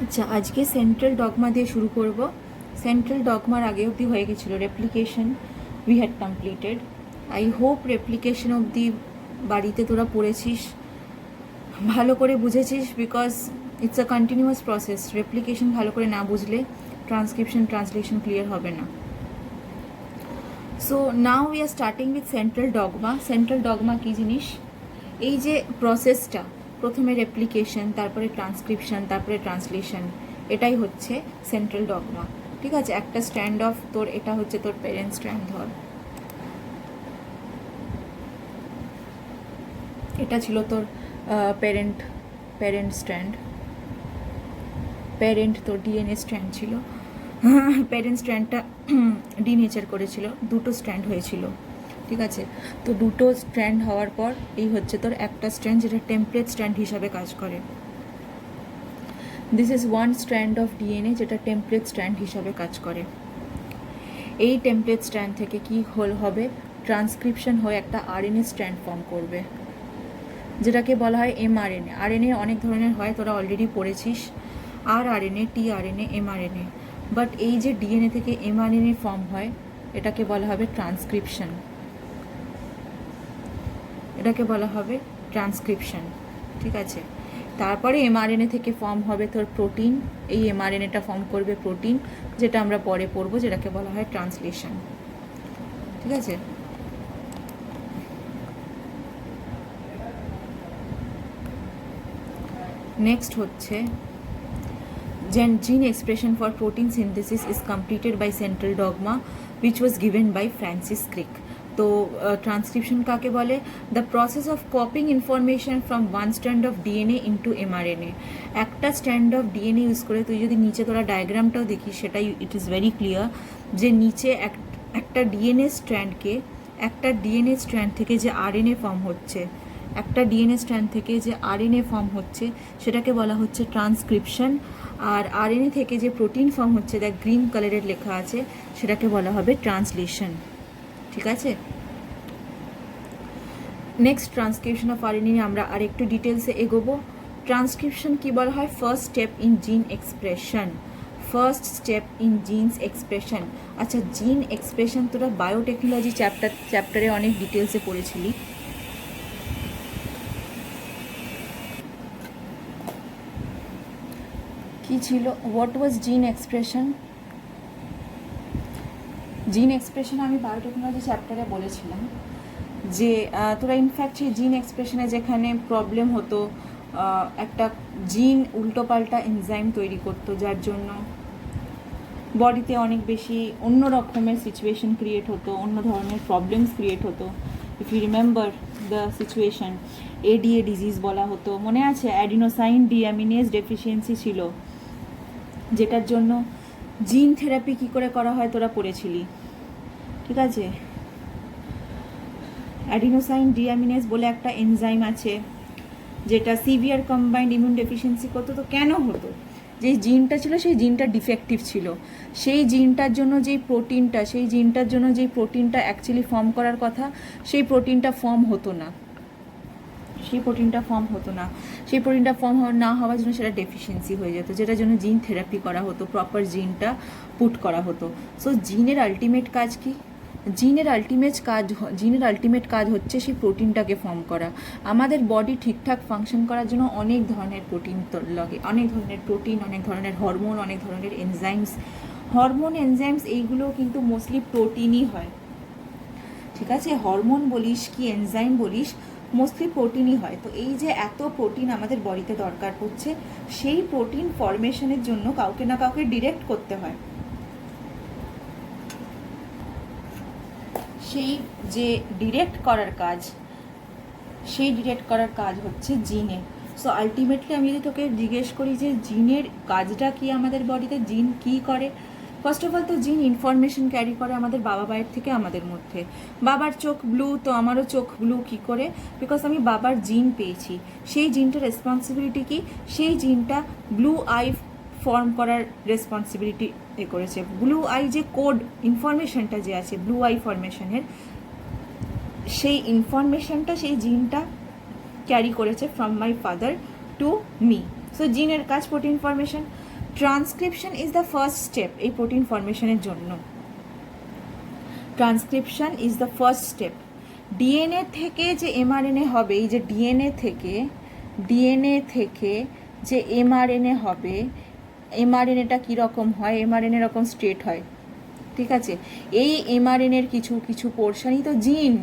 আচ্ছা, আজকে central dogma দিয়ে শুরু করব। সেন্ট্রাল ডগমার আগে অবধি হয়ে গেছিলো replication, we had completed. I hope replication অবধি বাড়িতে তোরা পড়েছিস, ভালো করে বুঝেছিস, because it's a continuous process. Replication ভালো করে না বুঝলে ট্রান্সক্রিপশন ট্রান্সলেশন ক্লিয়ার হবে না। So now we are starting with central dogma. Central dogma কী জিনিস? এই যে প্রসেসটা, প্রথমে রেপ্লিকেশন, তারপরে ট্রান্সক্রিপশন, তারপরে ট্রান্সলেশন, এটাই হচ্ছে সেন্ট্রাল ডগমা। ঠিক আছে, একটা স্ট্যান্ড অফ তোর, এটা হচ্ছে তোর প্যারেন্ট স্ট্যান্ড। ধর, এটা ছিল তোর প্যারেন্ট প্যারেন্ট স্ট্যান্ড, প্যারেন্ট তোর ডিএনএ স্ট্র্যান্ড ছিল। প্যারেন্ট স্ট্র্যান্ডটা ডিনেচার করেছিল, দুটো স্ট্র্যান্ড হয়েছিল। ঠিক আছে, তো দুটো স্ট্র্যান্ড হওয়ার পর এই হচ্ছে তোর একটা স্ট্র্যান্ড, যেটা টেমপ্লেট স্ট্র্যান্ড হিসাবে কাজ করে। This is one strand of DNA, যেটা টেমপ্লেট স্ট্র্যান্ড হিসাবে কাজ করে। এই টেমপ্লেট স্ট্র্যান্ড থেকে কি হবে? ট্রান্সক্রিপশন হয়ে একটা আরএনএ স্ট্র্যান্ড ফর্ম করবে, যেটাকে বলা হয় এমআরএনএ। আরএনএ অনেক ধরনের হয়, তোরা অলরেডি পড়েছিস, আরআরএনএ, টিআরএনএ, এমআরএনএ। বাট এই যে ডিএনএ থেকে এমআরএনএ ফর্ম হয়, এটাকে বলা হবে ট্রান্সক্রিপশন। এটাকে বলা হবে ট্রান্সক্রিপশন। ঠিক আছে, তারপরে এমআরএনএ থেকে ফর্ম হবে তোর প্রোটিন। এই এমআরএনএটা ফর্ম করবে প্রোটিন, যেটা আমরা পরে পড়বো, যেটাকে বলা হয় ট্রান্সলেশন। ঠিক আছে, নেক্সট হচ্ছে gene expression for protein synthesis is completed by central dogma, which was given by Francis Crick. তো ট্রান্সক্রিপশন কাকে বলে? The process of copying information from one strand of DNA into mRNA. একটা strand of DNA use করে, তুই যদি নিচে তোরা ডায়াগ্রামটাও দেখিস, সেটাই ইট ইজ ভেরি ক্লিয়ার যে নিচে একটা ডিএনএ স্ট্র্যান্ডকে, একটা ডিএনএ স্ট্র্যান্ড থেকে যে আরএনএ ফর্ম হচ্ছে, একটা ডিএনএ স্ট্র্যান্ড থেকে যে আরএনএ ফর্ম হচ্ছে, সেটাকে বলা হচ্ছে ট্রান্সক্রিপশন। আর আরএনএ থেকে যে প্রোটিন ফর্ম হচ্ছে, দেখ গ্রিন কালারের লেখা আছে, সেটাকে বলা হবে ট্রান্সলেশন। ঠিক আছে, নেক্সট ট্রান্সক্রিপশন অফ আরএনএ আমরা আর একটু ডিটেলসে এগোবো। ট্রান্সক্রিপশন কি বলা হয়? First step in gene expression. First step in genes expression. আচ্ছা, জিন এক্সপ্রেশন তোরা বায়োটেকনোলজি চ্যাপ্টারে অনেক ডিটেলসে পড়েছিলি। কি ছিল? হোয়াট ওয়াজ জিন এক্সপ্রেশন? জিন এক্সপ্রেশন আমি বায়োটেকনোলজি চ্যাপ্টারে বলেছিলাম যে তোরা ইনফ্যাক্ট সেই জিন এক্সপ্রেশনে যেখানে প্রবলেম হতো, একটা জিন উল্টোপাল্টা এনজাইম তৈরি করতো, যার জন্য বডিতে অনেক বেশি অন্য রকমের সিচুয়েশন ক্রিয়েট হতো, অন্য ধরনের প্রবলেমস ক্রিয়েট হতো। If you remember the situation, ADA disease বলা হতো, মনে আছে? অ্যাডিনোসাইন ডিঅ্যামিনেজ ডেফিসিয়েন্সি ছিল, যেটার জন্য জিন থেরাপি কী করে করা হয় তোরা পড়েছিলি। ঠিক আছে, অ্যাডিনোসাইন ডিঅ্যামিনেজ বলে একটা এনজাইম আছে, যেটা সিভিয়ার কম্বাইন্ড ইমিউন ডেফিসিয়েন্সি করতো। তো কেন হতো? যে জিনটা ছিল, সেই জিনটা ডিফেক্টিভ ছিল। সেই জিনটার জন্য যেই প্রোটিনটা, সেই জিনটার জন্য যেই প্রোটিনটা অ্যাকচুয়ালি ফর্ম করার কথা, সেই প্রোটিনটা ফর্ম হতো না। সেই প্রোটিনটা ফর্ম না হওয়ার জন্য সেটা ডেফিসিয়েন্সি হয়ে যেত, যেটার জন্য জিন থেরাপি করা হতো, প্রপার জিনটা পুট করা হতো। সো জিনের আলটিমেট কাজ কি? জিনের আলটিমেট কাজ হচ্ছে সেই প্রোটিনটাকে ফর্ম করা। আমাদের বডি ঠিকঠাক ফাংশন করার জন্য অনেক ধরনের প্রোটিন লাগে, অনেক ধরনের প্রোটিন, অনেক ধরনের হরমোন, অনেক ধরনের এনজাইমস এইগুলো কিন্তু মোস্টলি প্রোটিনই হয়। ঠিক আছে, হরমোন বলিস কি এনজাইম বলিস, মোস্টলি প্রোটিনই হয়। তো এই যে এত প্রোটিন আমাদের বডিতে দরকার হচ্ছে, সেই প্রোটিন ফরমেশনের জন্য কাউকে না কাউকে ডিরেক্ট করতে হয়। সেই যে ডিরেক্ট করার কাজ হচ্ছে জিনের। সো আলটিমেটলি আমি যদি তোকে জিজ্ঞেস করি যে জিনের কাজটা কি আমাদের বডিতে, জিন কি করে? ফার্স্ট অফ অল তো জিন ইনফরমেশন ক্যারি করে আমাদের বাবা মায়ের থেকে আমাদের মধ্যে। বাবার চোখ ব্লু, তো আমারও চোখ ব্লু কি করে? বিকজ আমি বাবার জিন পেয়েছি। সেই জিনটার রেসপন্সিবিলিটি কি? সেই জিনটা ব্লু আই ফর্ম করার রেসপন্সিবিলিটি করেছে। ব্লু আই যে কোড ইনফরমেশনটা যে আছে ব্লু আই ফরমেশনের, সেই ইনফরমেশনটা সেই জিনটা ক্যারি করেছে from my father to me. So জিনের কাজ protein formation. Transcription is the first step এই প্রোটিন ফর্মেশনের জন্য। Transcription is the first step. DNA থেকে যে এমআরএনএ হবে, এই যে ডিএনএ থেকে যে এমআরএনএ হবে, এমআরএনএটা কীরকম হয়, এমআরএনএ রকম স্ট্রেট হয়, ঠিক আছে। এই এমআরএনএর কিছু কিছু পোর্শনই তো জিন,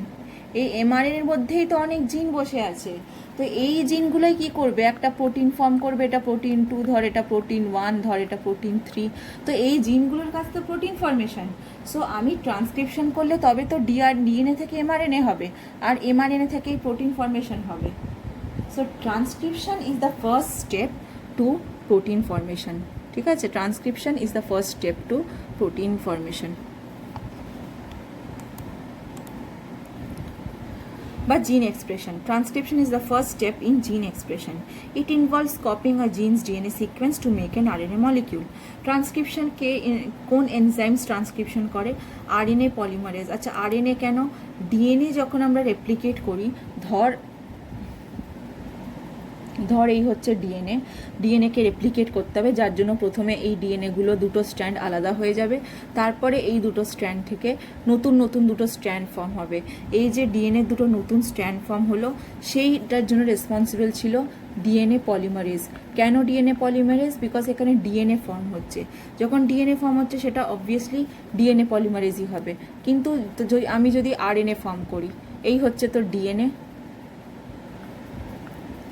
এই এমআরএনএর মধ্যেই তো অনেক জিন বসে আছে। তো এই জিনগুলোই কি করবে, একটা প্রোটিন ফর্ম করবে, এটা প্রোটিন 2 ধর, এটা প্রোটিন 1 ধর, এটা প্রোটিন 3। তো এই জিনগুলোর কাছ তো প্রোটিন ফর্মেশন। সো আমি ট্রান্সক্রিপশন করলে তবে তো ডিএনএ থেকে এমআরএনএ হবে, আর এমআরএনএ থেকেই প্রোটিন ফর্মেশন হবে। So transcription is the first step to protein formation, ঠিক আছে। Transcription is the first step to protein formation বা gene expression. Transcription is the first step in gene expression. It involves copying a gene's DNA sequence to make an RNA molecule. Transcription কে কোন enzymes transcription করে? RNA polymerase. আচ্ছা, RNA কেন? DNA যখন আমরা replicate করি, ধর এই হচ্ছে ডিএনএকে রেপ্লিকেট করতে হবে, যার জন্য প্রথমে এই ডিএনএগুলো দুটো স্ট্র্যান্ড আলাদা হয়ে যাবে, তারপরে এই দুটো স্ট্র্যান্ড থেকে নতুন দুটো স্ট্র্যান্ড ফর্ম হবে। এই যে ডিএনএ দুটো নতুন স্ট্র্যান্ড ফর্ম হলো, সেইটার জন্য রেসপন্সিবল ছিল ডিএনএ পলিমারেজ। কেন ডিএনএ পলিমারেজ? বিকজ এখানে ডিএনএ ফর্ম হচ্ছে। যখন ডিএনএ ফর্ম হচ্ছে সেটা অবভিয়াসলি ডিএনএ পলিমারেজই হবে। কিন্তু আমি যদি আরএনএ ফর্ম করি, এই হচ্ছে তোর ডিএনএ,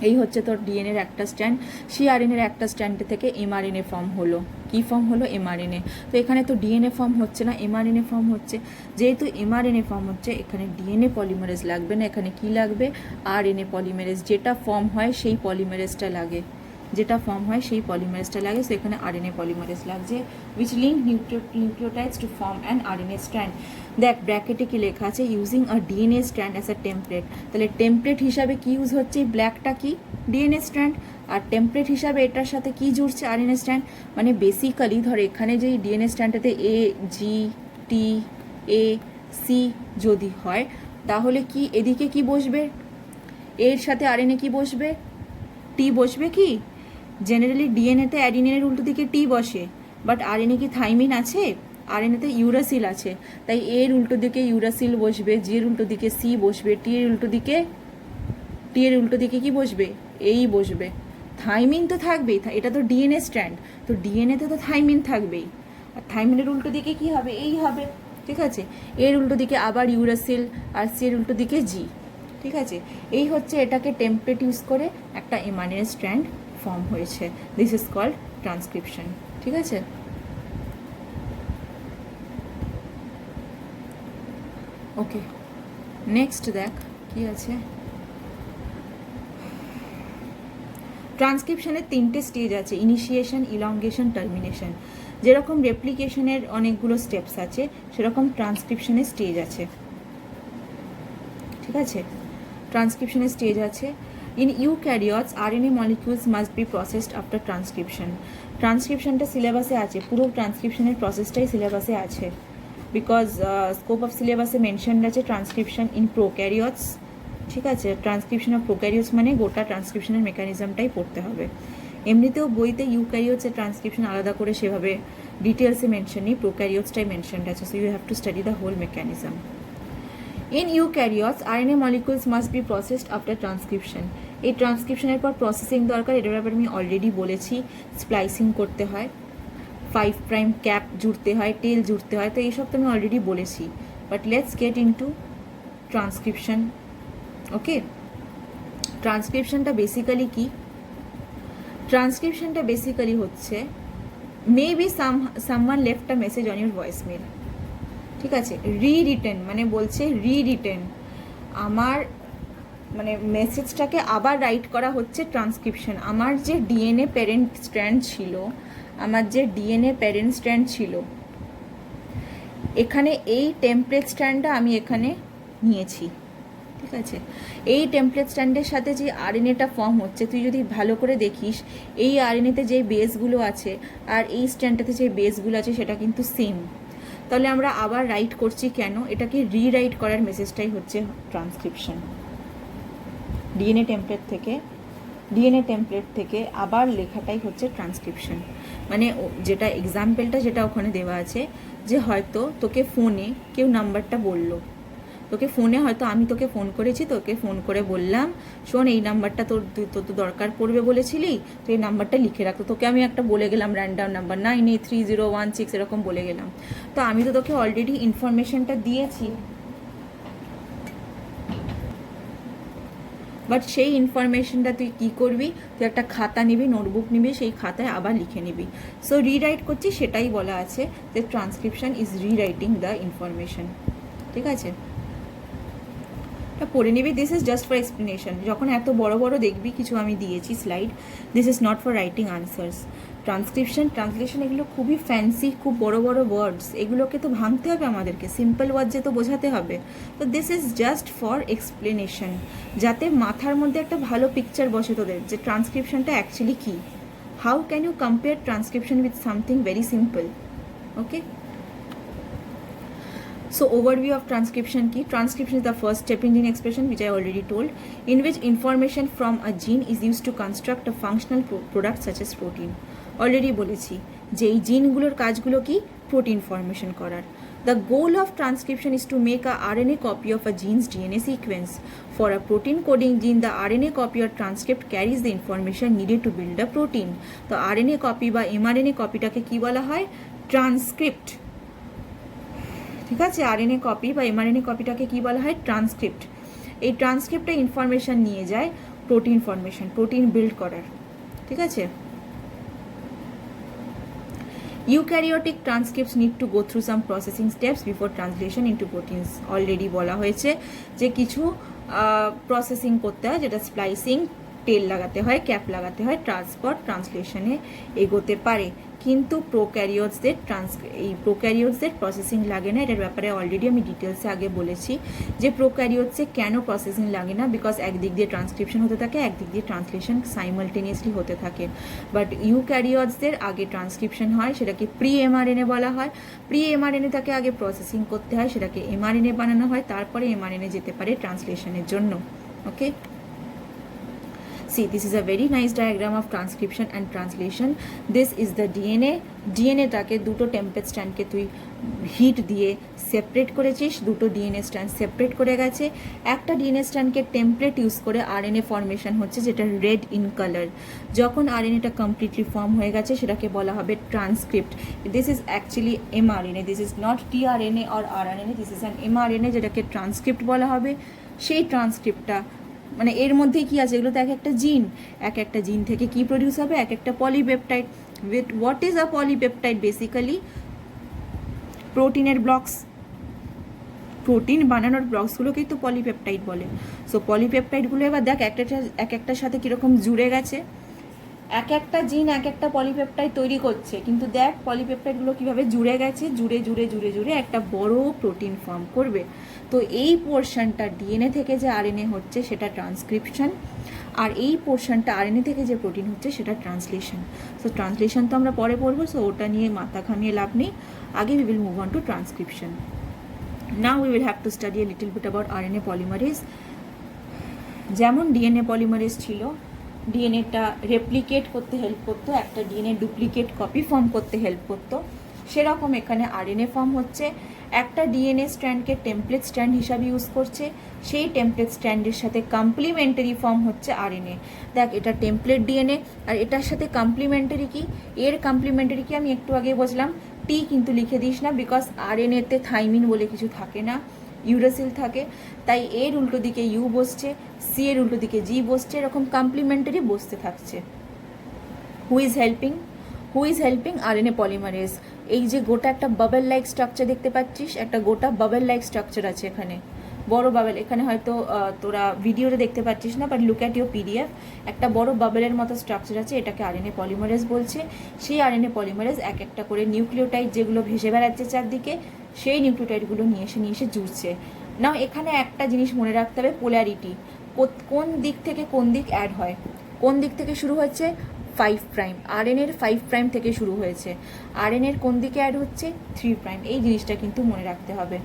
এই হচ্ছে তোর ডিএনএর একটা স্ট্র্যান্ড, সেই আরএনএর একটা স্ট্র্যান্ড থেকে এমআরএনএ ফর্ম হলো। কী ফর্ম হলো? এমআরএনএ। তো এখানে তো ডিএনএ ফর্ম হচ্ছে না, এমআরএনএ ফর্ম হচ্ছে। যেহেতু এমআরএনএ ফর্ম হচ্ছে, এখানে ডিএনএ পলিমারেজ লাগবে না, এখানে কি লাগবে? RNA polymerase. যেটা ফর্ম হয় সেই পলিমারেজটা লাগে, সো এখানে আরএনএ পলিমারেজ লাগছে, which link nucleotides to form an RNA strand. দেখ ব্র্যাকেটে কি লেখা আছে? Using a DNA strand as a template. তাহলে টেমপ্লেট হিসাবে কি ইউজ হচ্ছে? ব্ল্যাকটা কি? DNA strand. আর টেমপ্লেট হিসাবে এটার সাথে কি জুড়ছে? RNA strand. মানে বেসিক্যালি ধর এখানে যে DNA স্ট্র্যান্ডটাতে A G T A C যদি হয়, তাহলে কি এদিকে কি বসবে? এর সাথে আরএনএ কি বসবে? টি বসবে কি? জেনারেলি ডিএনএতে অ্যাডিনিনের উল্টো দিকে টি বসে, বাট আরএনএ কি থাইমিন আছে? আরএনএতে ইউরাসিল আছে, তাই এর উল্টো দিকে ইউরাসিল বসবে, জির উল্টো দিকে সি বসবে, টি এর উল্টো দিকে কি বসবে? এই বসবে। থাইমিন তো থাকবেই, এটা তো ডিএনএ স্ট্র্যান্ড, তো ডিএনএতে তো থাইমিন থাকবেই। আর থাইমিনের উল্টো দিকে কি হবে? এই হবে, ঠিক আছে। এর উল্টো দিকে আবার ইউরাসিল, আর সি এর উল্টো দিকে জি, ঠিক আছে। এই হচ্ছে এটাকে টেমপ্লেট ইউজ করে একটা এমআরএনএ স্ট্র্যান্ড ফর্ম হয়েছে। দিস ইজ কল্ড ট্রান্সক্রিপশন, ঠিক আছে। ওকে, নেক্সট দেখ কি আছে। ট্রান্সক্রিপশনের 3টে স্টেজ আছে: ইনিশিয়েশন, ইলংগেশন, টার্মিনেশন। যেরকম রেপ্লিকেশনের অনেকগুলো স্টেপস আছে, সেরকম ট্রান্সক্রিপশনের স্টেজ আছে, ঠিক আছে। ট্রান্সক্রিপশনের স্টেজ আছে। In eukaryotes RNA molecules must be processed after transcription. ট্রান্সক্রিপশনটা সিলেবাসে আছে, পুরো ট্রান্সক্রিপশনের প্রসেসটাই সিলেবাসে আছে, বিকজ স্কোপ অফ সিলেবাসে মেনশনড আছে ট্রান্সক্রিপশন ইন প্রোক্যারিওটস, ঠিক আছে। ট্রান্সক্রিপশন অফ প্রোক্যারিওটস মানে গোটা ট্রান্সক্রিপশনের মেকানিজমটাই পড়তে হবে। এমনিতেও বইতে ইউক্যারিওটসের ট্রান্সক্রিপশন আলাদা করে সেভাবে ডিটেলসে মেনশন নেই, প্রোক্যারিওটসটাই মেনশনড আছে, so you have to study the whole mechanism. In eukaryotes, RNA molecules must be processed after transcription. এই ট্রান্সক্রিপশনের পর প্রসেসিং দরকার, এটার ব্যাপারে আমি অলরেডি বলেছি। স্প্লাইসিং করতে হয়, 5 প্রাইম ক্যাপ জুড়তে হয়, টেল জুড়তে হয়, তো এইসব তো আমি অলরেডি বলেছি। But let's get into transcription. Okay, ট্রান্সক্রিপশনটা বেসিক্যালি কি? ট্রান্সক্রিপশনটা বেসিক্যালি হচ্ছে maybe someone left a message on your voice mail, ঠিক আছে। রিটেন মানে বলছে রিটেন, আমার মানে মেসেজটাকে আবার রাইট করা হচ্ছে ট্রান্সক্রিপশন। আমার যে ডিএনএ প্যারেন্ট স্ট্র্যান্ড ছিল, এখানে এই টেমপ্লেট স্ট্র্যান্ডটা আমি এখানে নিয়েছি, ঠিক আছে। এই টেমপ্লেট স্ট্র্যান্ডের সাথে যে আরএনএটা ফর্ম হচ্ছে, তুই যদি ভালো করে দেখিস, এই আরএনএতে যে বেসগুলো আছে আর এই স্ট্র্যান্ডটাতে যে বেসগুলো আছে সেটা কিন্তু সেম। তাহলে আমরা আবার রাইট করছি কেন? এটাকে রিরাইট করার মেসেজটাই হচ্ছে ট্রান্সক্রিপশন। ডিএনএ টেমপ্লেট থেকে ডিএনএ টেমপ্লেট থেকে আবার লেখাটাই হচ্ছে ট্রান্সক্রিপশন। মানে যেটা এক্সাম্পলটা যেটা ওখানে দেওয়া আছে, যে হয়তো তোকে ফোনে কেউ নাম্বারটা বললো, তোকে ফোনে হয়তো আমি তোকে ফোন করেছি, তোকে ফোন করে বললাম শোন এই নাম্বারটা তোর তোর তো দরকার পড়বে বলেছিলি, তো এই নাম্বারটা লিখে রাখতো। তোকে আমি একটা বলে গেলাম র্যান্ডাম নাম্বার 983016 এরকম বলে গেলাম। তো আমি তো তোকে অলরেডি ইনফরমেশনটা দিয়েছি, বাট সেই ইনফরমেশনটা তুই কী করবি, তুই একটা খাতা নিবি, নোটবুক নিবি, সেই খাতায় আবার লিখে নিবি। সো রিরাইট করছি, সেটাই বলা আছে যে transcription is rewriting the information. ঠিক আছে, পড়ে নিবি। This is just for explanation. যখন এত বড় বড় দেখবি কিছু আমি দিয়েছি slide, this is not for writing answers. Transcription, translation এগুলো খুবই ফ্যান্সি, খুব বড় বড় ওয়ার্ডস, এগুলোকে তো ভাঙতে হবে আমাদেরকে, সিম্পল ওয়ার্ডসে তো বোঝাতে হবে। তো this is just for explanation, যাতে মাথার মধ্যে একটা ভালো পিকচার বসে তোদের যে ট্রান্সক্রিপশনটা অ্যাকচুয়ালি কী। How can you compare transcription with something very simple? Okay, so overview of transcription key. Transcription is the first step in gene expression, which I already told, in which information from a gene is used to construct a functional product such as protein. Already বলেছি যে এই জিনগুলোর কাজগুলো কি, protein formation করার। The goal of transcription is to make a RNA copy of a gene's DNA sequence. For a protein coding gene, the RNA copy or transcript carries the information needed to build a protein. তো RNA copy বা mRNA কপিটাকে কি বলা হয়, transcript. ঠিক আছে, RNA copy বা mRNA কপিটাকে কি বলা হয়, ট্রান্সক্রিপ্ট। এই ট্রান্সক্রিপ্টে ইনফরমেশান নিয়ে যায় প্রোটিন ফর্মেশন, প্রোটিন বিল্ড করার। ঠিক আছে, eukaryotic transcripts need to go through some processing steps before translation into proteins. Already বলা হয়েছে যে কিছু প্রসেসিং করতে হয়, যেটা স্প্লাইসিং, টেল লাগাতে হয়, ক্যাপ লাগাতে হয়, ট্রান্সপোর্ট, ট্রান্সলেশনে এগোতে পারে। কিন্তু প্রোক্যারিওটসদের প্রসেসিং লাগে না। এটার ব্যাপারে অলরেডি আমি ডিটেলসে আগে বলেছি যে প্রোক্যারিওটসে কেন প্রসেসিং লাগে না, বিকজ একদিক দিয়ে ট্রান্সক্রিপশন হতে থাকে, একদিক দিয়ে ট্রান্সলেশন সাইমালটেনিয়াসলি হতে থাকে। বাট ইউক্যারিওটসদের আগে ট্রান্সক্রিপশন হয়, সেটাকে প্রি এমআরএনএ বলা হয়। প্রি এমআরএনএ তাকে আগে প্রসেসিং করতে হয়, সেটাকে এমআরএনএ বানানো হয়, তারপরে এমআরএনএ যেতে পারে ট্রান্সলেশনের জন্য। ওকে, see, this is a very nice diagram of transcription and translation. This is the DNA. ডিএনএটাকে দুটো টেমপ্লেট স্ট্র্যান্ডকে তুই হিট দিয়ে সেপারেট করেছিস, দুটো ডিএনএ স্ট্র্যান্ড সেপারেট করে গেছে। একটা ডিএনএ স্ট্র্যান্ডকে টেমপ্লেট ইউজ করে আরএনএ ফর্মেশন হচ্ছে, যেটা রেড ইন কালার। যখন আরএনএটা কমপ্লিটলি ফর্ম হয়ে গেছে সেটাকে বলা হবে transcript. This is actually mRNA, this is not tRNA or RNA, this is an mRNA, যেটাকে ট্রান্সক্রিপ্ট বলা হবে। সেই ট্রান্সক্রিপ্টটা মানে এর মধ্যে কি আছে, এগুলো তো এক একটা জিন, এক একটা জিন থেকে কি প্রডিউস হবে, এক একটা polypeptide. With what is a polypeptide? Basically প্রোটিনের ব্লকস, প্রোটিন বানানোর ব্লকসগুলোকেই তো পলিপেপটাইড বলে। সো পলিপেপটাইডগুলো এবার দেখ এক একটার সাথে কীরকম জুড়ে গেছে, এক একটা জিন এক একটা পলিপেপটাইড তৈরি করছে, কিন্তু দেখ পলিপেপটাইডগুলো কীভাবে জুড়ে গেছে, জুড়ে জুড়ে জুড়ে জুড়ে একটা বড় প্রোটিন ফর্ম করবে। তো এই পোর্শনটা ডিএনএ থেকে যে আরএনএ হচ্ছে সেটা ট্রান্সক্রিপশন, আর এই পোর্শনটা আরএনএ থেকে যে প্রোটিন হচ্ছে সেটা ট্রান্সলেশন। সো ট্রান্সলেশন তো আমরা পরে পড়বো, সো ওটা নিয়ে মাথা ঘামিয়ে লাভ নেই। আগে we will move on to transcription. Now we will have to study a little bit about RNA polymerase. যেমন ডিএনএ পলিমারেজ ছিল, ডিএনএটা রেপ্লিকেট করতে হেল্প করতো, একটা ডিএনএ ডুপ্লিকেট কপি ফর্ম করতে হেল্প করতো, সেরকম এখানে আরএনএ ফর্ম হচ্ছে। একটা ডিএনএ স্ট্র্যান্ডকে টেমপ্লেট স্ট্র্যান্ড হিসাবে ইউজ করছে, সেই টেমপ্লেট স্ট্র্যান্ডের সাথে কমপ্লিমেন্টারি ফর্ম হচ্ছে আরএনএ। দেখ এটা টেমপ্লেট ডিএনএ, আর এটার সাথে কমপ্লিমেন্টারি কি, এর কমপ্লিমেন্টারি কি আমি একটু আগে বললাম, টি কিন্তু লিখে দিস না, বিকজ আরএনএতে থাইমিন বলে কিছু থাকে না, ইউরাসিল থাকে, তাই এর উল্টো দিকে ইউ বসছে, সি এর উল্টো দিকে জি বসছে, এরকম কমপ্লিমেন্টারি বসতে থাকছে। Who is helping RNA polymerase. এই যে গোটা একটা বাবেল লাইক স্ট্রাকচার দেখতে পাচ্ছিস, একটা গোটা বাবেল লাইক স্ট্রাকচার আছে এখানে, বড় বাবেল। এখানে হয়তো তোরা ভিডিওতে দেখতে পাচ্ছিস না, but look at your PDF, একটা বড় বাবেলের মতো স্ট্রাকচার আছে, এটাকে আরএনএ পলিমারেজ বলছে। সেই আরএনএ পলিমারেজ এক একটা করে নিউক্লিওটাইড যেগুলো ভেসে বেড়াচ্ছে চারদিকে, সেই নিউক্লিওটাইডগুলো নিয়ে এসে জুড়ছে। নাও এখানে একটা জিনিস মনে রাখতে হবে, পোলারিটি, কোন দিক থেকে কোন দিক অ্যাড হয়, কোন দিক থেকে শুরু হচ্ছে, 5', আরএনএর 5' থেকে শুরু হয়েছে, আরএনএর কোন দিকে অ্যাড হচ্ছে, 3'। এই জিনিসটা কিন্তু মনে রাখতে হবে।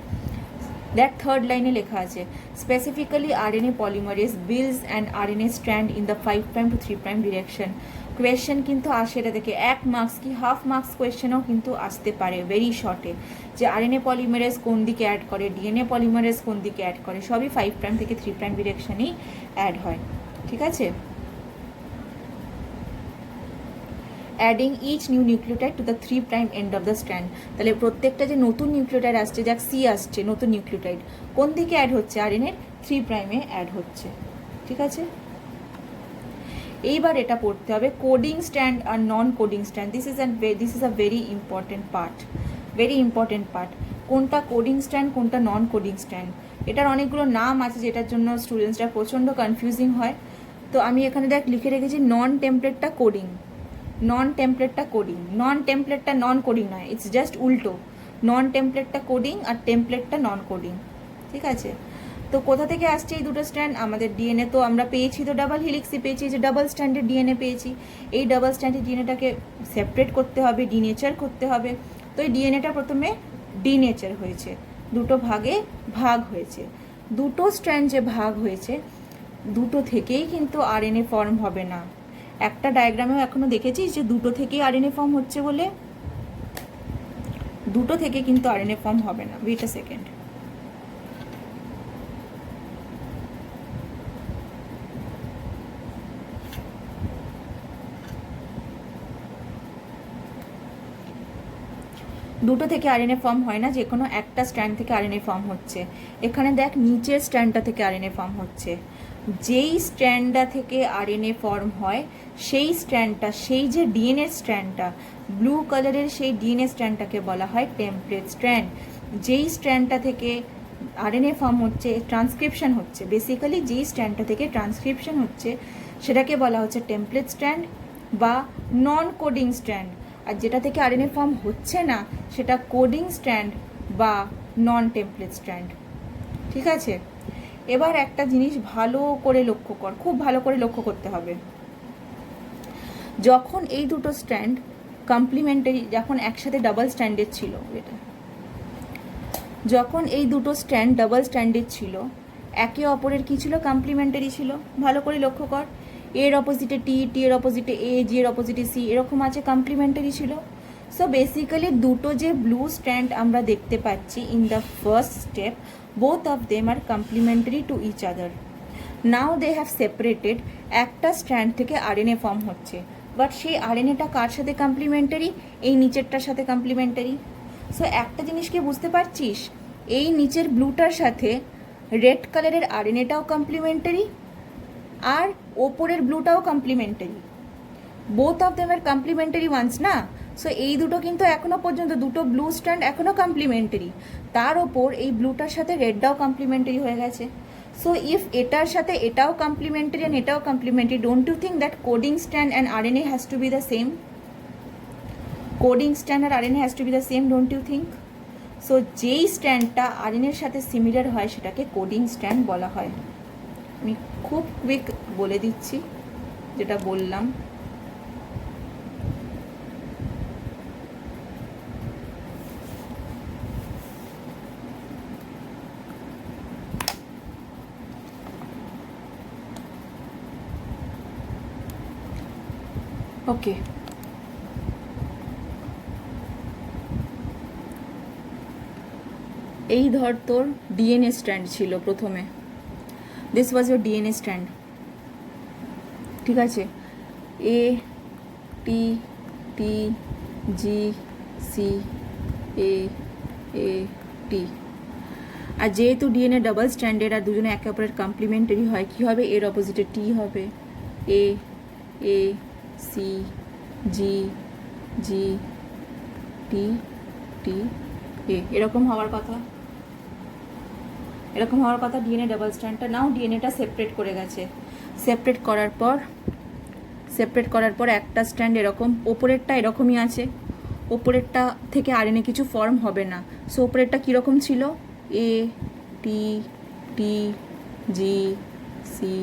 দ্যাট থার্ড লাইনে লেখা আছে specifically RNA polymerase builds and RNA strand in the 5' to 3' direction. Question কিন্তু আসে এটা থেকে 1 মার্কস কি হাফ মার্কস কোয়েশ্চেনও কিন্তু আসতে পারে ভেরি শর্টে, যে আরএনএ পলিমারেজ কোন দিকে অ্যাড করে, ডিএনএ পলিমারেজ কোন দিকে অ্যাড করে, সবই 5' থেকে 3' ডিরেকশনেই অ্যাড হয়। ঠিক আছে, adding each new nucleotide to the 3' end of the strand. তাহলে প্রত্যেকটা যে নতুন নিউক্লিওটাইড আসছে, যাক সি আসছে নতুন নিউক্লিওটাইড, কোন দিকে অ্যাড হচ্ছে, আরএনএর 3' অ্যাড হচ্ছে। ঠিক আছে, এইবার এটা পড়তে হবে কোডিং স্ট্র্যান্ড আর non coding strand. This is a very important part. কোনটা কোডিং স্ট্র্যান্ড, কোনটা নন কোডিং স্ট্র্যান্ড, এটার অনেকগুলো নাম আছে যেটার জন্য স্টুডেন্টসরা প্রচণ্ড কনফিউজিং হয়। তো আমি এখানে লিখে রেখেছি নন টেমপ্লেটটা কোডিং, নন টেমপ্লেটটা নন কোডিং নয়, ইটস জাস্ট উল্টো। নন টেমপ্লেটটা কোডিং আর টেমপ্লেটটা নন কোডিং। ঠিক আছে, তো কোথা থেকে আসছে এই দুটো স্ট্র্যান্ড, আমাদের ডিএনএ তো আমরা পেয়েছি, তো ডাবল হিলিক্সে পেয়েছি, যে ডাবল স্ট্র্যান্ডের ডিএনএ পেয়েছি। এই ডাবল স্ট্র্যান্ডের ডিএনএটাকে সেপারেট করতে হবে, ডিনেচার করতে হবে। তো এই ডিএনএটা প্রথমে ডিনেচার হয়েছে, দুটো ভাগে ভাগ হয়েছে। দুটো স্ট্র্যান্ড যে ভাগ হয়েছে, দুটো থেকেই কিন্তু আরএনএ ফর্ম হবে না। একটা ডায়াগ্রামেও এখনো দেখেছিস যে দুটো থেকেই আরএনএ ফর্ম হচ্ছে বলে, দুটো থেকে কিন্তু আরএনএ ফর্ম হবে না। ওয়েট আ সেকেন্ড, দুটো থেকে আরএনএ ফর্ম হয় না, যে কোনো একটা স্ট্র্যান্ড থেকে আরএনএ ফর্ম হচ্ছে। এখানে দেখ নিচের স্ট্র্যান্ডটা থেকে আরএনএ ফর্ম হচ্ছে। যেই স্ট্র্যান্ডটা থেকে আরএনএ ফর্ম হয় সেই স্ট্র্যান্ডটা, সেই যে ডিএনএ স্ট্র্যান্ডটা ব্লু কালারের, সেই ডিএনএ স্ট্র্যান্ডটাকে বলা হয় টেমপ্লেট স্ট্র্যান্ড। যেই স্ট্র্যান্ডটা থেকে আরএনএ ফর্ম হচ্ছে, ট্রান্সক্রিপশন হচ্ছে, বেসিক্যালি যেই স্ট্র্যান্ডটা থেকে ট্রান্সক্রিপশন হচ্ছে সেটাকে বলা হচ্ছে টেমপ্লেট স্ট্র্যান্ড বা নন কোডিং স্ট্র্যান্ড। আর যেটা থেকে আরএনএ ফর্ম হচ্ছে না সেটা কোডিং স্ট্র্যান্ড বা নন টেমপ্লেট স্ট্র্যান্ড। ঠিক আছে, এবার একটা জিনিস ভালো করে লক্ষ্য কর, খুব ভালো করে লক্ষ্য করতে হবে। যখন এই দুটো স্ট্র্যান্ড কমপ্লিমেন্টারি, যখন একসাথে ডাবল স্ট্র্যান্ডের ছিল, এটা যখন এই দুটো স্ট্র্যান্ড ডাবল স্ট্র্যান্ডের ছিল, একে অপরের কি ছিল, কমপ্লিমেন্টারি ছিল। ভালো করে লক্ষ্য কর, এর অপোজিটে টি, টি এর অপোজিটে এ, জি এর অপোজিটে সি, এরকম আছে, কমপ্লিমেন্টারি ছিল। সো বেসিক্যালি দুটো যে ব্লু স্ট্র্যান্ড আমরা দেখতে পাচ্ছি in the first step, both of them are complementary to each other. Now they have separated, একটা স্ট্র্যান্ড থেকে আরএনএ ফর্ম হচ্ছে, বাট সেই আরএনএটা কার সাথে কমপ্লিমেন্টারি, এই নিচেরটার সাথে কমপ্লিমেন্টারি। সো একটা জিনিসকে বুঝতে পারছিস, এই নিচের ব্লুটার সাথে রেড কালারের আরএনএটাও কমপ্লিমেন্টারি আর ওপরের ব্লুটাও complementary. Both of them are complementary ones না। সো এই দুটো কিন্তু এখনো পর্যন্ত দুটো ব্লু স্ট্র্যান্ড এখনো কমপ্লিমেন্টারি, তার ওপর এই ব্লুটার সাথে রেডটাও কমপ্লিমেন্টারি হয়ে গেছে। সো ইফ এটার সাথে এটাও কমপ্লিমেন্টারি অ্যান্ড এটাও complementary, don't you think that coding strand and RNA has to be the same? Coding strand আর RNA has to be the same, don't you think? So যেই স্ট্র্যান্ডটা আরএনএর সাথে সিমিলার হয় সেটাকে কোডিং স্ট্র্যান্ড বলা হয়। আমি খুব কুইক বলে দিচ্ছি যেটা বললাম। ওকে, এই ধর তোর ডিএনএ স্ট্র্যান্ড ছিল প্রথমে, this was your DNA strand. ঠিক আছে, এ টি টি জি সি এ এ টি। আর যেহেতু ডিএনএ ডাবল স্ট্র্যান্ডেড আর দুজনে একে অপরের কমপ্লিমেন্টারি হয়, কী হবে, এর অপোজিটে টি হবে, এ এ সি জি জি টি টি এ, এরকম হওয়ার কথা, এরকম হওয়ার কথা ডিএনএ ডাবল স্ট্র্যান্ডটা। নাও ডিএনএটা সেপারেট করে গেছে, সেপারেট করার পর একটা স্ট্র্যান্ড এরকম, ওপরেরটা এরকমই আছে, ওপরেরটা থেকে আরএনএ কিছু ফর্ম হবে না। সো ওপরেরটা কীরকম ছিল, এ টি টি জি সি,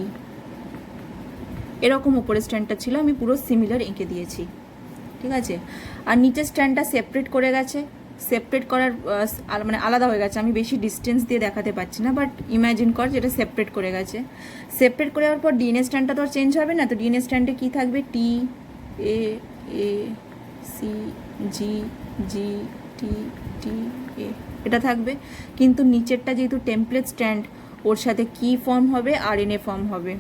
এরকম ওপরের স্ট্র্যান্ডটা ছিল, আমি পুরো সিমিলার এঁকে দিয়েছি। ঠিক আছে, আর নিচের স্ট্র্যান্ডটা সেপারেট করে গেছে, সেপারেট করার মানে আলাদা হয়ে গেছে, আমি বেশি ডিস্টেন্স দিয়ে দেখাতে পারছি না, বাট ইমাজিন কর যেটা সেপারেট করে গেছে। সেপারেট করে যাওয়ার পর ডিএনএ স্ট্র্যান্ডটা তো আর চেঞ্জ হবে না, তো ডিএনএ স্ট্র্যান্ডে কী থাকবে, টি এ এ সি জি জি টি টি এ এটা থাকবে। কিন্তু নিচেরটা যেহেতু টেমপ্লেট স্ট্র্যান্ড, ওর সাথে কি ফর্ম হবে, আরএনএ ফর্ম হবে।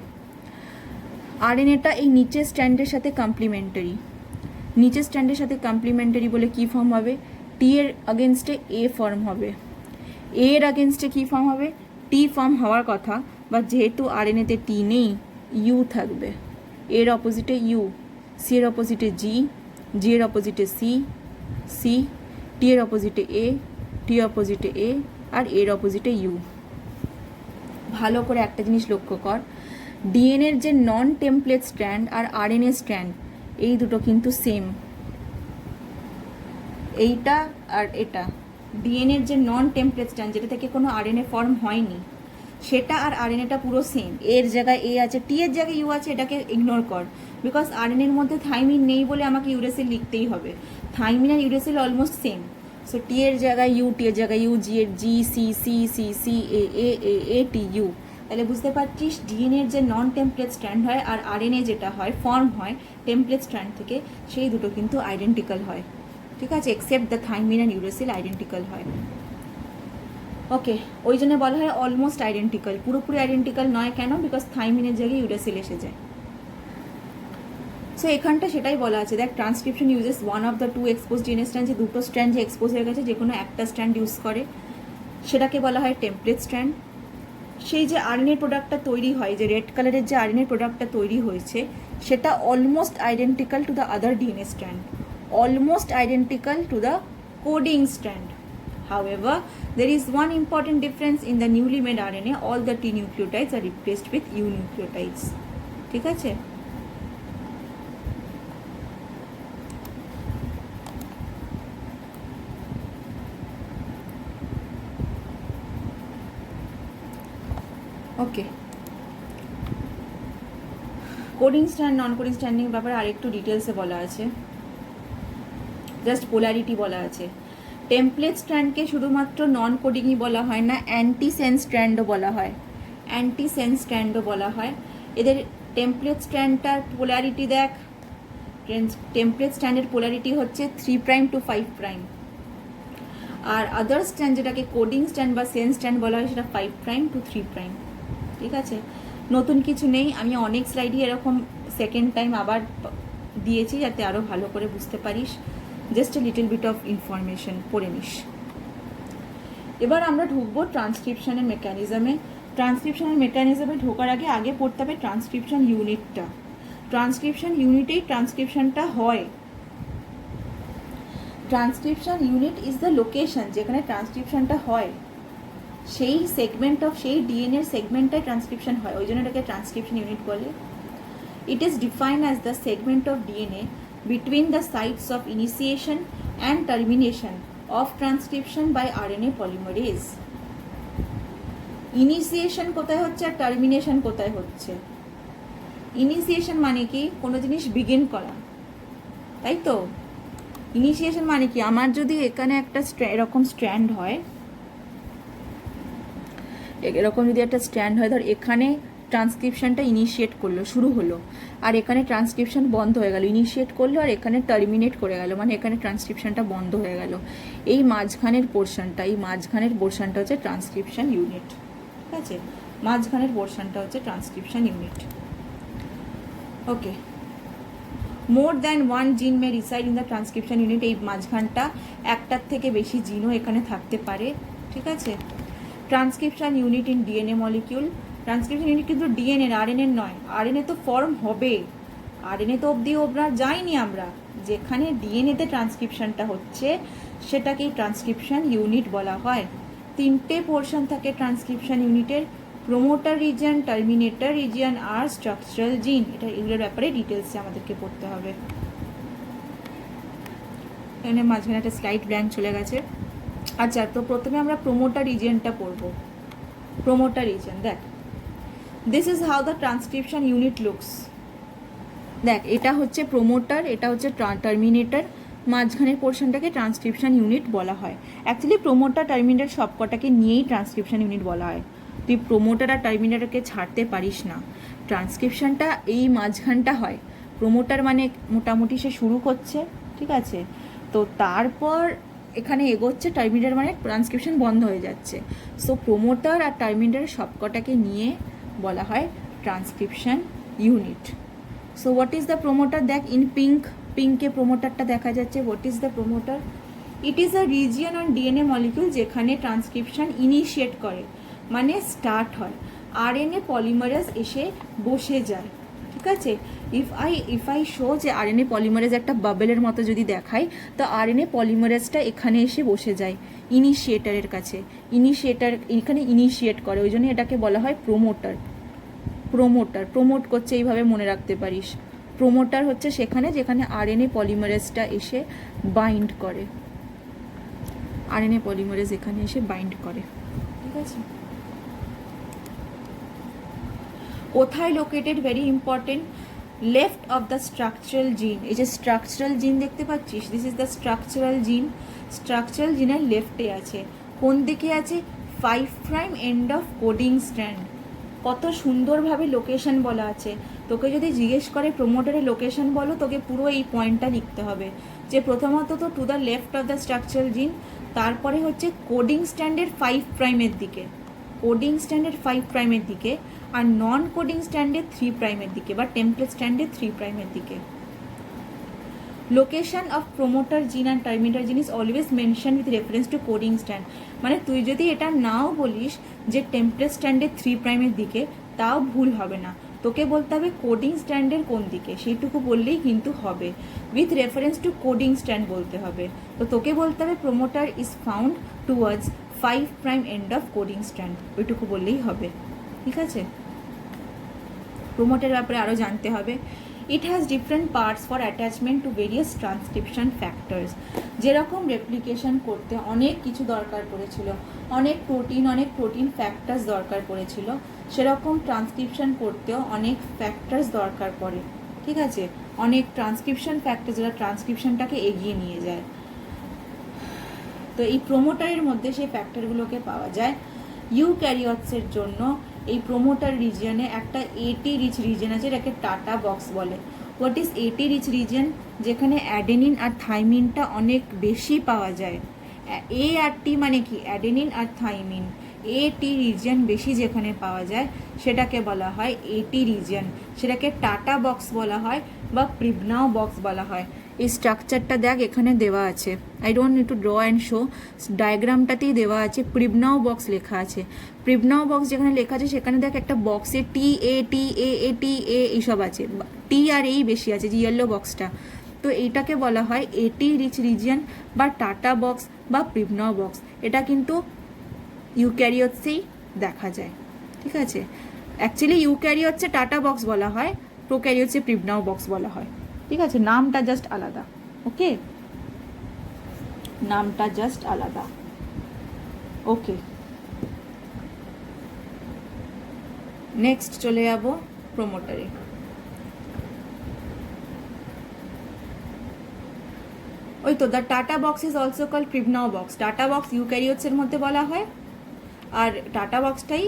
আরএনএটা এই নিচের স্ট্র্যান্ডের সাথে কমপ্লিমেন্টারি, নিচের স্ট্র্যান্ডের সাথে কমপ্লিমেন্টারি বলে কি ফর্ম হবে, টি এর আগেনস্টে এ ফর্ম হবে, এ এর আগেনস্টে কী ফর্ম হবে, টি ফর্ম হওয়ার কথা, বা যেহেতু আরএনএতে টি নেই, ইউ থাকবে, এর অপোজিটে ইউ, সি এর অপোজিটে জি, জি এর অপোজিটে সি, সি, টি এর অপোজিটে এ, টি অপোজিটে এ, আর এর অপোজিটে ইউ। ভালো করে একটা জিনিস লক্ষ্য কর, ডিএনএর যে নন টেমপ্লেট স্ট্র্যান্ড আর আরএনএ স্ট্র্যান্ড, এই দুটো কিন্তু সেম। এইটা আর এটা, ডিএনএর যে নন টেমপ্লেট স্ট্র্যান্ড, যেটা থেকে কোনো আরএনএ ফর্ম হয়নি, সেটা আর আরএনএটা পুরো সেম। এর জায়গায় এ আছে, টি এর জায়গায় ইউ আছে, এটাকে ইগনোর কর, বিকজ আরএনএর মধ্যে থাইমিন নেই বলে আমাকে ইউরেসিল লিখতেই হবে। থাইমিন আর uracil almost same, so T এর জায়গায় ইউ, টি এর জায়গায় ইউ, জি এর G, C C C C, A A A A T U. তাহলে বুঝতে পারছিস ডিএনএর যে নন টেমপ্লেট স্ট্র্যান্ড হয় আর আরএনএ যেটা হয় ফর্ম হয় টেমপ্লেট স্ট্র্যান্ড থেকে, সেই দুটো কিন্তু আইডেন্টিক্যাল হয়, ঠিক আছে, except the thymine and uracil identical হয়। ওকে, ওই জন্য বলা হয় অলমোস্ট আইডেন্টিক্যাল, পুরোপুরি আইডেন্টিক্যাল নয়, কেন, বিকজ থাইমিনের জায়গায় ইউরেসিল এসে যায়। সো এখানটা সেটাই বলা আছে, দেখ transcription uses one of the two expose DNA strand, যে দুটো স্ট্র্যান্ড যে এক্সপোজ হয়ে গেছে, যে কোনো একটা স্ট্র্যান্ড ইউজ করে, সেটাকে বলা হয় টেমপ্লেট স্ট্র্যান্ড। সেই যে আরএনএ প্রোডাক্টটা তৈরি হয়, যে রেড কালারের যে আরএনএ প্রোডাক্টটা তৈরি হয়েছে, সেটা almost identical to the other DNA strand, almost identical to the coding strand. However, there is one important difference in the newly made RNA. All the T nucleotides are replaced with U nucleotides. ঠিক আছে? ওকে, coding strand নন coding স্ট্র্যান্ডিং ব্যাপারে আরেকটু ডিটেলসে বলা আছে, just polarity বলা আছে। Template স্ট্র্যান্ডকে শুধুমাত্র নন কোডিংই বলা হয় না, অ্যান্টি সেন্স স্ট্র্যান্ডও বলা হয়, অ্যান্টি সেন্স স্ট্র্যান্ডও বলা হয়। এদের টেমপ্লেট স্ট্র্যান্ডটার পোলারিটি দেখ, টেমপ্লেট স্ট্র্যান্ডের পোলারিটি হচ্ছে 3' to 5', আর আদার স্ট্র্যান্ড যেটাকে কোডিং স্ট্র্যান্ড বা সেন্স স্ট্র্যান্ড বলা হয়, সেটা 5' to 3'। ঠিক আছে, নতুন কিছু নেই, আমি অনেক স্লাইডই এরকম সেকেন্ড টাইম আবার দিয়েছি যাতে আরও ভালো করে বুঝতে পারিস, just a little bit of information পড়ে নিস। এবার আমরা ঢুকবো ট্রান্সক্রিপশনের মেকানিজমে। ট্রান্সক্রিপশনের মেকানিজমে ঢোকার আগে পড়তে হবে ট্রান্সক্রিপশন ইউনিটটা। ট্রান্সক্রিপশন ইউনিটেই ট্রান্সক্রিপশনটা হয়। Transcription unit is the location যেখানে ট্রান্সক্রিপশনটা হয়, সেই সেগমেন্ট অফ সেই ডিএনএর সেগমেন্টটাই ট্রান্সক্রিপশন হয়, ওই জন্য এটাকে ট্রান্সক্রিপশন ইউনিট বলে। It is defined as the segment of DNA between the sites of initiation and termination of transcription by RNA polymerase. Initiation কোথায় হচ্ছে আর টার্মিনেশন কোথায় হচ্ছে? ইনিশিয়েশন মানে কি, কোনো জিনিস বিগিন করা, তাই তো। ইনিশিয়েশন মানে কি, আমার যদি এখানে একটা এরকম স্ট্র্যান্ড হয়, এরকম যদি একটা স্ট্র্যান্ড হয়, ধর এখানে ট্রান্সক্রিপশনটা ইনিশিয়েট করলো, শুরু হলো, আর এখানে ট্রান্সক্রিপশন বন্ধ হয়ে গেল, ইনিশিয়েট করলো আর এখানে টার্মিনেট করে গেল, মানে এখানে ট্রান্সক্রিপশনটা বন্ধ হয়ে গেল। এই মাঝখানের পোর্শনটা হচ্ছে ট্রান্সক্রিপশন ইউনিট, ঠিক আছে, মাঝখানের পোর্শনটা হচ্ছে transcription unit. Okay, more than one gene may reside in the transcription unit, এই মাঝখানটা একটার থেকে বেশি জিনও এখানে থাকতে পারে, ঠিক আছে। Transcription unit in DNA molecule, transcription unit কিন্তু ডিএনএ আরএনএ নয়, আরএনএ তো ফর্ম হবে, আরএনএ তো অবধি যাইনি আমরা, যেখানে ডিএনএতে ট্রান্সক্রিপশনটা হচ্ছে সেটাকেই ট্রান্সক্রিপশন ইউনিট বলা হয়। 3টে পোর্শন থাকে ট্রান্সক্রিপশন ইউনিটের, প্রোমোটার রিজিয়ন, টার্মিনেটর রিজিয়ন আর স্ট্রাকচারাল জিন। এগুলোর ব্যাপারে ডিটেলসে আমাদেরকে পড়তে হবে। এখানে মাঝখানে একটা স্লাইড ব্ল্যাঙ্ক চলে গেছে। আচ্ছা, তো প্রথমে আমরা প্রোমোটার রিজিয়নটা পড়বো। প্রোমোটার রিজিয়ন, দেখ, this is how the transcription unit looks. দেখ, এটা হচ্ছে প্রোমোটার, এটা হচ্ছে টার্মিনেটর, মাঝখানের পোর্শনটাকে ট্রান্সক্রিপশন ইউনিট বলা হয়। অ্যাকচুয়ালি প্রোমোটার টার্মিনেটর সবকটাকে নিয়েই ট্রান্সক্রিপশন ইউনিট বলা হয়। তুই প্রোমোটার আর টার্মিনেটরকে ছাড়তে পারিস না। ট্রান্সক্রিপশনটা এই মাঝখানটা হয়। প্রোমোটার মানে মোটামুটি সে শুরু করছে, ঠিক আছে, তো তারপর এখানে এগোচ্ছে, টার্মিনেটর মানে ট্রান্সক্রিপশন বন্ধ হয়ে যাচ্ছে। সো প্রোমোটার আর টার্মিনেটর সবকটাকে নিয়ে বলা হয় transcription unit. So what is the promoter? দেখ ইন পিঙ্কে প্রোমোটারটা দেখা যাচ্ছে। What is the promoter? It is a region on DNA molecule যেখানে ট্রান্সক্রিপশন ইনিশিয়েট করে, মানে স্টার্ট হয়। আরএনএ পলিমারেজ এসে বসে যায়, ঠিক আছে। ইফ আই শো যে আরএনএ পলিমারেজ একটা বাবেলের মতো যদি দেখাই, তো আরএনএ পলিমারেজটা এখানে এসে বসে যায় ইনিশিয়েটারের কাছে। ইনিশিয়েটার এখানে ইনিশিয়েট করে, ওই জন্য এটাকে বলা হয় প্রোমোটার। প্রোমোট করছে, এইভাবে মনে রাখতে পারিস। প্রোমোটার হচ্ছে সেখানে যেখানে আরএনএ পলিমারেজটা এসে বাইন্ড করে। আরএনএ পলিমারেজ এখানে এসে বাইন্ড করে, ঠিক আছে। কোথায় located? Very important, left of the structural জিন। এই যে স্ট্রাকচারাল জিন দেখতে পাচ্ছিস, দিস ইজ দ্য স্ট্রাকচারাল জিন। স্ট্রাকচারাল জিনের লেফটে আছে। কোন দিকে আছে? 5' এন্ড অফ কোডিং স্ট্র্যান্ড। কত সুন্দরভাবে লোকেশন বলা আছে। তোকে যদি জিজ্ঞেস করে প্রোমোটারের লোকেশন বলো, তোকে পুরো এই পয়েন্টটা লিখতে হবে যে প্রথমত তো to the left of the structural জিন, তারপরে হচ্ছে কোডিং স্ট্যান্ডের 5' দিকে, কোডিং স্ট্যান্ডের 5' দিকে, আর নন কোডিং স্ট্যান্ডের 3' দিকে, বা টেমপ্লেট স্ট্যান্ডের 3' দিকে। লোকেশন অফ প্রোমোটার জিন অ্যান্ড টার্মিনেটর জিন is always mention with reference to coding stand. মানে তুই যদি এটা নাও বলিস যে টেমপ্লেট স্ট্যান্ডের 3' দিকে, তাও ভুল হবে না। তোকে বলতে হবে কোডিং স্ট্যান্ডের কোন দিকে, সেইটুকু বললেই কিন্তু হবে। With reference to coding stand বলতে হবে। তো তোকে বলতে হবে promoter is found towards 5' end of coding stand, ওইটুকু বললেই হবে, ঠিক আছে। প্রোমোটারের ব্যাপারে আরও জানতে হবে। It has different parts for attachment to various transcription factors. যেরকম রেপ্লিকেশন করতে অনেক কিছু দরকার পড়েছিল, অনেক প্রোটিন ফ্যাক্টরস দরকার পড়েছিল, সেরকম ট্রান্সক্রিপশন করতেও অনেক ফ্যাক্টরস দরকার পড়ে, ঠিক আছে। অনেক ট্রান্সক্রিপশন ফ্যাক্টর যেটা ট্রান্সক্রিপশনটাকে এগিয়ে নিয়ে যায়। তো এই প্রোমোটারের মধ্যে সেই ফ্যাক্টরগুলোকে পাওয়া যায়। ইউক্যারিওটসের জন্য এই প্রোমোটার রিজিয়নে একটা এটি রিচ রিজিয়ন আছে, এটাকে টাটা বক্স বলে। হোয়াট ইজ এটি রিচ রিজিয়ন? যেখানে অ্যাডেনিন আর থাইমিনটা অনেক বেশি পাওয়া যায়। এ আর টি মানে কি? অ্যাডেনিন আর থাইমিন। এটি রিজিয়ন বেশি যেখানে পাওয়া যায় সেটাকে বলা হয় এটি রিজিয়ন। সেটাকে টাটা বক্স বলা হয় বা প্রিবনাও বক্স বলা হয়। এই স্ট্রাকচারটা দেখ এখানে দেওয়া আছে, I don't need to draw and show, ডায়াগ্রামটাতেই দেওয়া আছে, প্রিবনাও বক্স লেখা আছে। প্রিবনাও বক্স যেখানে লেখা আছে সেখানে দেখ একটা বক্সে টি এ এইসব আছে, টি আর এই বেশি আছে, যে ইয়েলো বক্সটা। তো এইটাকে বলা হয় এটি রিচ রিজিয়ন বা টাটা বক্স বা প্রিবনাও বক্স। এটা কিন্তু ইউক্যারিওটসেই দেখা যায়, ঠিক আছে। অ্যাকচুয়ালি ইউক্যারিওটসে টাটা বক্স বলা হয়, প্রোক্যারিওটসে প্রিবনাও বক্স বলা হয়, ঠিক আছে। নামটা জাস্ট আলাদা, ওকে, নামটা জাস্ট আলাদা, ওকে। নেক্সট চলে যাব প্রোমোটারে। ওই তো the TATA box is also call Pribnow box. TATA box ইউক্যারিওটসের মধ্যে বলা হয়, আর টাটা বক্সটাই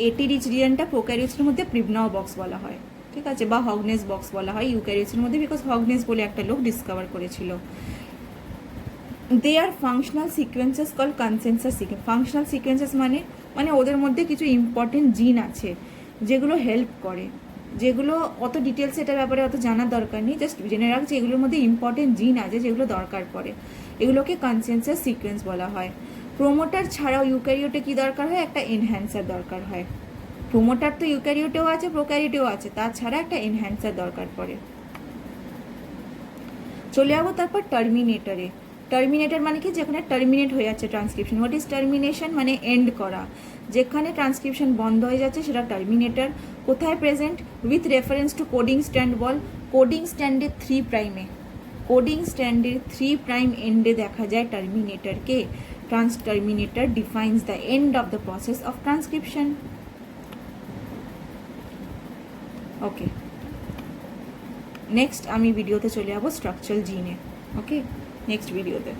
এটি রিচ রিজিয়নটা প্রোক্যারিওটসের মধ্যে প্রিবনাও বক্স বলা হয়, ঠিক আছে, বা হগনেস বক্স বলা হয় ইউক্যারিওটসের মধ্যে, বিকজ হগনেস বলে একটা লোক ডিসকভার করেছিল। They are functional sequences call consensus sequence. Functional sequences মানে ওদের মধ্যে কিছু ইম্পর্টেন্ট জিন আছে যেগুলো হেল্প করে, যেগুলো অত ডিটেলস এটার ব্যাপারে অত জানার দরকার নেই, জাস্ট জেনে রাখ যে এগুলোর মধ্যে ইম্পর্টেন্ট জিন আছে যেগুলো দরকার পড়ে, এগুলোকে কনসেনসাস সিকোয়েন্স বলা হয়। প্রোমোটার ছাড়াও ইউক্যারিওটে কি দরকার হয়? একটা এনহ্যান্সার দরকার হয়। প্রোমোটার তো ইউক্যারিওটেও আছে, প্রোক্যারিওটেও আছে, তাছাড়া একটা এনহ্যান্সার দরকার পড়ে। চলে যাবো তারপর টার্মিনেটরে। টার্মিনেটর মানে কি? যেখানে টার্মিনেট হয়ে যাচ্ছে ট্রান্সক্রিপশন। What is termination? মানে এন্ড করা, যেখানে ট্রান্সক্রিপশন বন্ধ হয়ে যাচ্ছে সেটা টার্মিনেটর। কোথায় present? With reference to coding strand বল। কোডিং স্ট্যান্ডের 3'-এ, কোডিং স্ট্যান্ডের 3' এন্ডে দেখা যায় টার্মিনেটরকে। Terminator defines the end of the process of transcription, okay. Next আমি ভিডিওতে চলে যাবো স্ট্রাকচারাল জিনে। ওকে, নেক্সট ভিডিওতে।